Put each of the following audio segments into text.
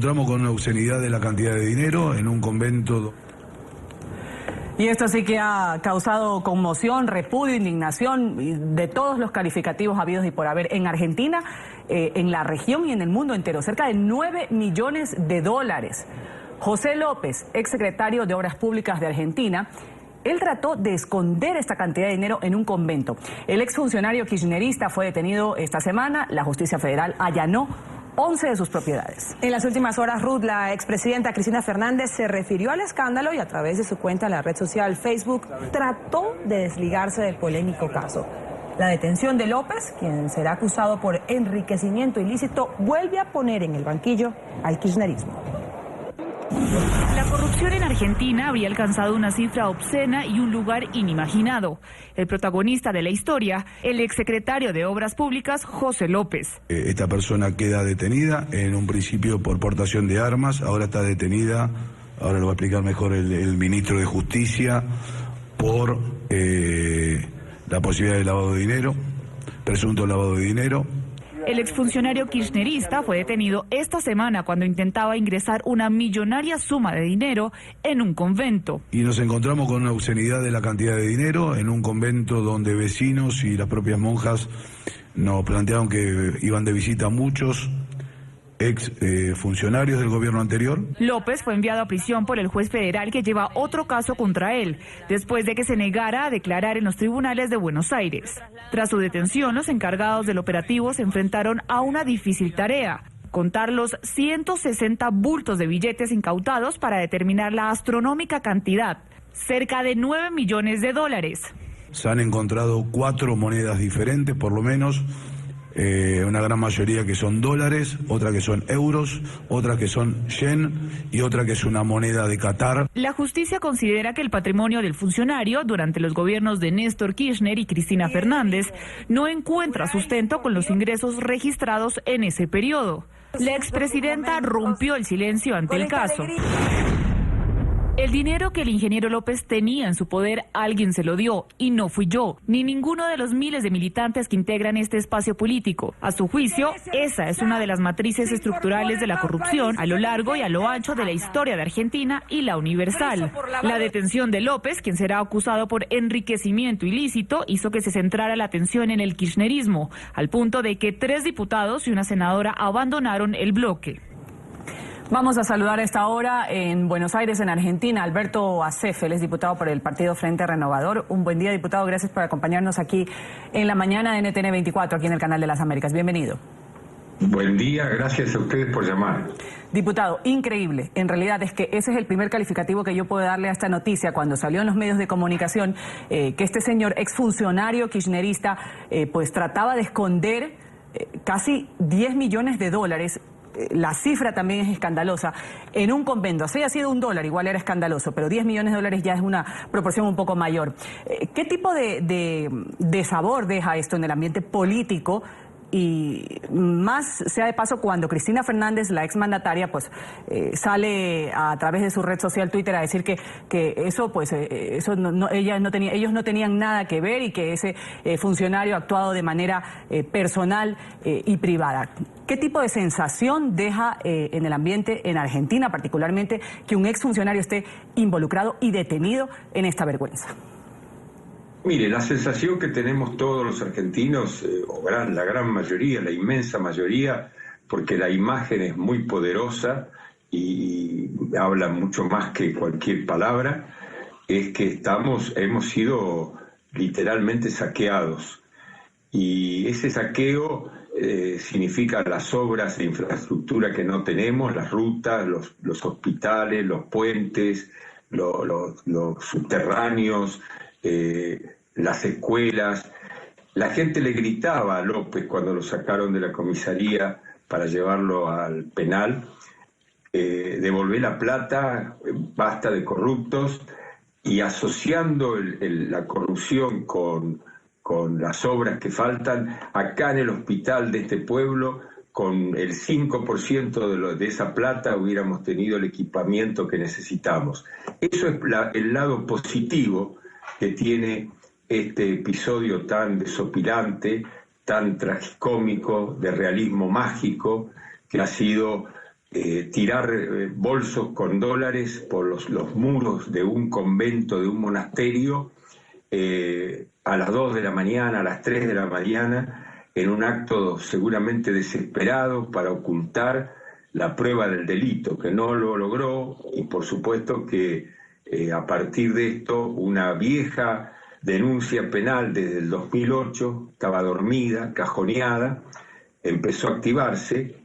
Encontramos con una obscenidad de la cantidad de dinero en un convento. Y esto sí que ha causado conmoción, repudio, indignación de todos los calificativos habidos y por haber en Argentina, en la región y en el mundo entero. Cerca de 9 millones de dólares. José López, exsecretario de Obras Públicas de Argentina, él trató de esconder esta cantidad de dinero en un convento. El exfuncionario kirchnerista fue detenido esta semana. La justicia federal allanó 11 de sus propiedades. En las últimas horas, Ruth, la expresidenta Cristina Fernández se refirió al escándalo y a través de su cuenta en la red social Facebook trató de desligarse del polémico caso. La detención de López, quien será acusado por enriquecimiento ilícito, vuelve a poner en el banquillo al kirchnerismo. La corrupción en Argentina habría alcanzado una cifra obscena y un lugar inimaginado. El protagonista de la historia, el exsecretario de Obras Públicas, José López. Esta persona queda detenida en un principio por portación de armas, ahora está detenida, ahora lo va a explicar mejor el ministro de Justicia, por la posibilidad de lavado de dinero, presunto lavado de dinero. El exfuncionario kirchnerista fue detenido esta semana cuando intentaba ingresar una millonaria suma de dinero en un convento. Y nos encontramos con una obscenidad de la cantidad de dinero en un convento donde vecinos y las propias monjas nos plantearon que iban de visita muchos ex funcionarios del gobierno anterior. López fue enviado a prisión por el juez federal que lleva otro caso contra él, después de que se negara a declarar en los tribunales de Buenos Aires. Tras su detención, los encargados del operativo se enfrentaron a una difícil tarea: contar los 160 bultos de billetes incautados para determinar la astronómica cantidad, cerca de 9 millones de dólares. Se han encontrado 4 monedas diferentes, por lo menos. Una gran mayoría que son dólares, otra que son euros, otra que son yen y otra que es una moneda de Qatar. La justicia considera que el patrimonio del funcionario durante los gobiernos de Néstor Kirchner y Cristina Fernández no encuentra sustento con los ingresos registrados en ese periodo. La expresidenta rompió el silencio ante el caso. El dinero que el ingeniero López tenía en su poder, alguien se lo dio, y no fui yo, ni ninguno de los miles de militantes que integran este espacio político. A su juicio, esa es una de las matrices estructurales de la corrupción a lo largo y a lo ancho de la historia de Argentina y la universal. La detención de López, quien será acusado por enriquecimiento ilícito, hizo que se centrara la atención en el kirchnerismo, al punto de que 3 diputados y una senadora abandonaron el bloque. Vamos a saludar a esta hora en Buenos Aires, en Argentina, Alberto Acef, él es diputado por el Partido Frente Renovador. Un buen día, diputado, gracias por acompañarnos aquí en la mañana de NTN 24, aquí en el Canal de las Américas. Bienvenido. Buen día, gracias a ustedes por llamar. Diputado, increíble. En realidad es que ese es el primer calificativo que yo puedo darle a esta noticia cuando salió en los medios de comunicación, que este señor exfuncionario kirchnerista pues trataba de esconder casi 10 millones de dólares. La cifra también es escandalosa, en un convento. Si haya sido $1, igual era escandaloso, pero 10 millones de dólares ya es una proporción un poco mayor. ¿Qué tipo de sabor deja esto en el ambiente político? Y más sea de paso cuando Cristina Fernández, la exmandataria, pues sale a través de su red social Twitter a decir que eso, pues eso ellos no tenían nada que ver y que ese funcionario ha actuado de manera personal y privada. ¿Qué tipo de sensación deja en el ambiente en Argentina, particularmente, que un exfuncionario esté involucrado y detenido en esta vergüenza? Mire, la sensación que tenemos todos los argentinos, la gran mayoría, la inmensa mayoría, porque la imagen es muy poderosa y habla mucho más que cualquier palabra, es que hemos sido literalmente saqueados. Y ese saqueo significa las obras de infraestructura que no tenemos, las rutas, los hospitales, los puentes, los subterráneos, las escuelas. La gente le gritaba a López cuando lo sacaron de la comisaría para llevarlo al penal: devolvé la plata, basta de corruptos. Y asociando la corrupción con las obras que faltan, acá en el hospital de este pueblo, con el 5% de esa plata hubiéramos tenido el equipamiento que necesitamos. Eso es el lado positivo que tiene este episodio tan desopilante, tan tragicómico, de realismo mágico, que ha sido tirar bolsos con dólares por los muros de un convento, de un monasterio, a las 2 de la mañana, a las 3 de la mañana, en un acto seguramente desesperado para ocultar la prueba del delito, que no lo logró, y por supuesto que a partir de esto una vieja denuncia penal desde el 2008, estaba dormida, cajoneada, empezó a activarse,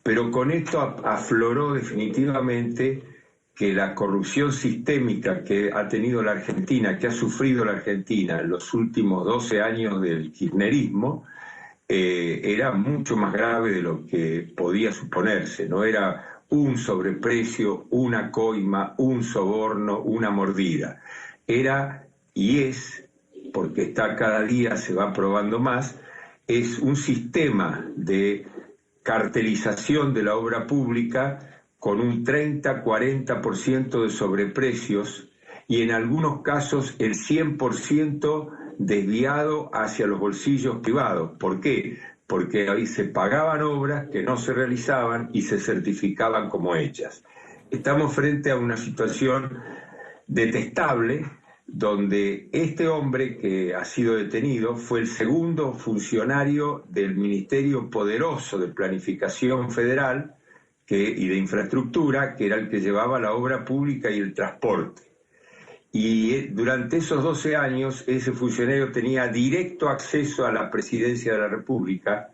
pero con esto afloró definitivamente que la corrupción sistémica que ha tenido la Argentina, que ha sufrido la Argentina en los últimos 12 años del kirchnerismo, era mucho más grave de lo que podía suponerse. No era un sobreprecio, una coima, un soborno, una mordida. Era y es, porque está cada día, se va probando más, es un sistema de cartelización de la obra pública con un 30-40% de sobreprecios y en algunos casos el 100% desviado hacia los bolsillos privados. ¿Por qué? Porque ahí se pagaban obras que no se realizaban y se certificaban como hechas. Estamos frente a una situación detestable donde este hombre que ha sido detenido fue el segundo funcionario del Ministerio Poderoso de Planificación Federal y de Infraestructura, que era el que llevaba la obra pública y el transporte. Y durante esos 12 años ese funcionario tenía directo acceso a la presidencia de la República,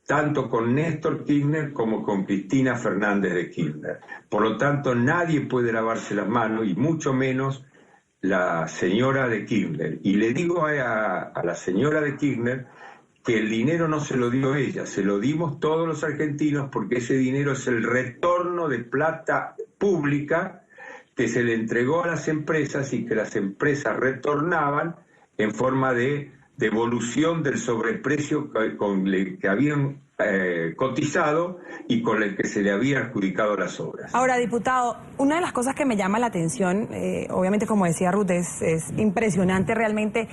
tanto con Néstor Kirchner como con Cristina Fernández de Kirchner. Por lo tanto, nadie puede lavarse las manos, y mucho menos la señora de Kirchner. Y le digo a la señora de Kirchner que el dinero no se lo dio ella, se lo dimos todos los argentinos, porque ese dinero es el retorno de plata pública que se le entregó a las empresas y que las empresas retornaban en forma de devolución del sobreprecio con el que habían cotizado y con el que se le había adjudicado las obras. Ahora, diputado, una de las cosas que me llama la atención, obviamente como decía Ruth, es impresionante realmente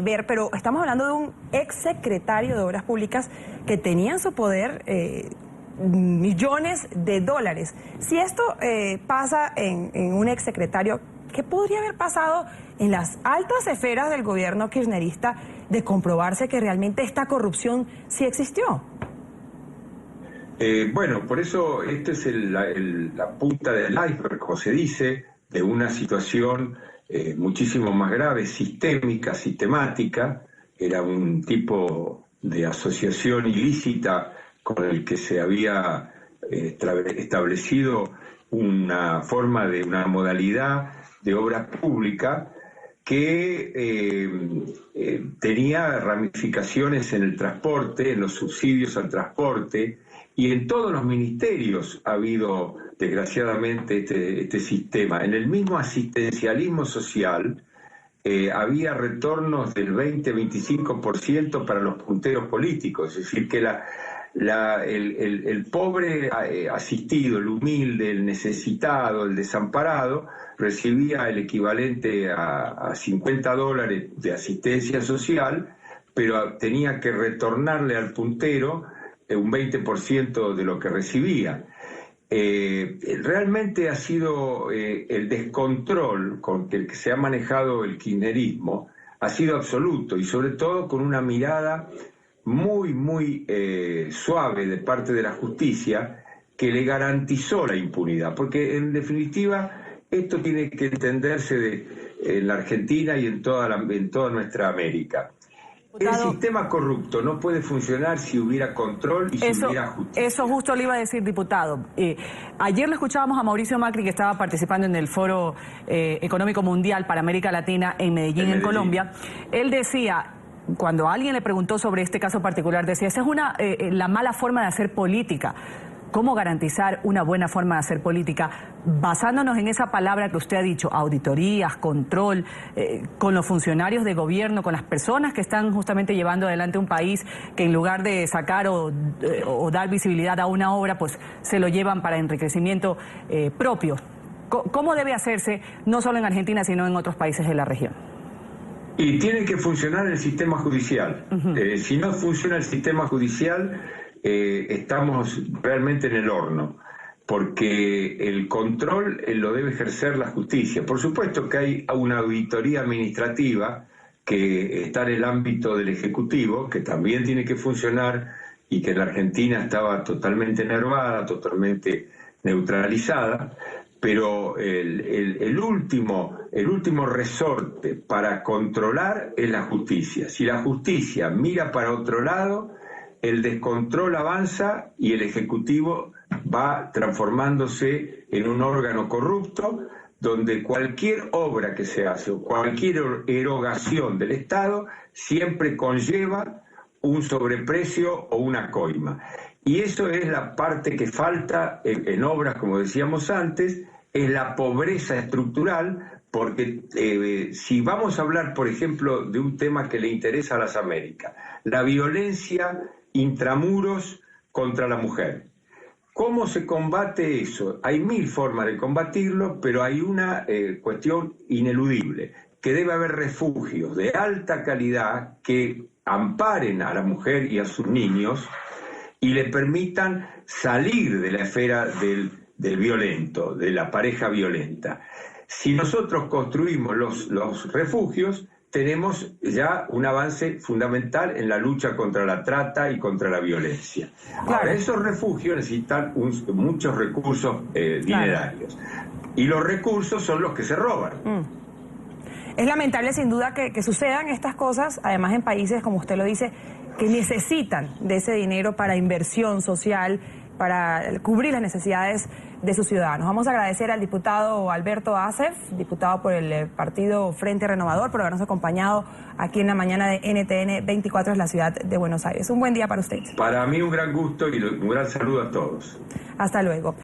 ver, pero estamos hablando de un exsecretario de Obras Públicas que tenía en su poder millones de dólares. Si esto pasa en un exsecretario, ¿qué podría haber pasado en las altas esferas del gobierno kirchnerista de comprobarse que realmente esta corrupción sí existió? Bueno, por eso esta es la punta del iceberg, como se dice, de una situación muchísimo más grave, sistémica, sistemática. Era un tipo de asociación ilícita con el que se había establecido una forma de una modalidad de obra pública que tenía ramificaciones en el transporte, en los subsidios al transporte, y en todos los ministerios ha habido, desgraciadamente, este sistema. En el mismo asistencialismo social había retornos del 20-25% para los punteros políticos, es decir, que el pobre asistido, el humilde, el necesitado, el desamparado, recibía el equivalente a $50 de asistencia social, pero tenía que retornarle al puntero un 20% de lo que recibía. Realmente ha sido el descontrol con el que se ha manejado el kirchnerismo, ha sido absoluto, y sobre todo con una mirada muy, muy suave de parte de la justicia, que le garantizó la impunidad, porque en definitiva esto tiene que entenderse en la Argentina y en toda nuestra América. El sistema corrupto no puede funcionar si hubiera control y si hubiera justicia. Eso justo le iba a decir, diputado. Ayer le escuchábamos a Mauricio Macri, que estaba participando en el Foro Económico Mundial para América Latina en Medellín, en Colombia. Él decía, cuando alguien le preguntó sobre este caso particular, decía, esa es la mala forma de hacer política. ¿Cómo garantizar una buena forma de hacer política? Basándonos en esa palabra que usted ha dicho, auditorías, control, con los funcionarios de gobierno, con las personas que están justamente llevando adelante un país, que en lugar de sacar o dar visibilidad a una obra, pues se lo llevan para enriquecimiento propio. ¿Cómo debe hacerse, no solo en Argentina, sino en otros países de la región? Y tiene que funcionar el sistema judicial. Si no funciona el sistema judicial, estamos realmente en el horno. porque el control lo debe ejercer la justicia. Por supuesto que hay una auditoría administrativa que está en el ámbito del Ejecutivo, que también tiene que funcionar y que en la Argentina estaba totalmente enervada, totalmente neutralizada, pero el último resorte para controlar es la justicia. Si la justicia mira para otro lado, el descontrol avanza y el Ejecutivo va transformándose en un órgano corrupto, donde cualquier obra que se hace o cualquier erogación del Estado siempre conlleva un sobreprecio o una coima. Y eso es la parte que falta en obras, como decíamos antes, es la pobreza estructural, porque si vamos a hablar, por ejemplo, de un tema que le interesa a las Américas, la violencia intramuros contra la mujer. ¿Cómo se combate eso? Hay 1000 formas de combatirlo, pero hay una cuestión ineludible, que debe haber refugios de alta calidad que amparen a la mujer y a sus niños y le permitan salir de la esfera del violento, de la pareja violenta. Si nosotros construimos los refugios, tenemos ya un avance fundamental en la lucha contra la trata y contra la violencia. Claro. Ahora, esos refugios necesitan muchos recursos dinerarios. Y los recursos son los que se roban. Es lamentable sin duda que sucedan estas cosas, además en países, como usted lo dice, que necesitan de ese dinero para inversión social, para cubrir las necesidades de sus ciudadanos. Vamos a agradecer al diputado Alberto Asef, diputado por el partido Frente Renovador, por habernos acompañado aquí en la mañana de NTN 24 en la ciudad de Buenos Aires. Un buen día para usted. Para mí un gran gusto y un gran saludo a todos. Hasta luego.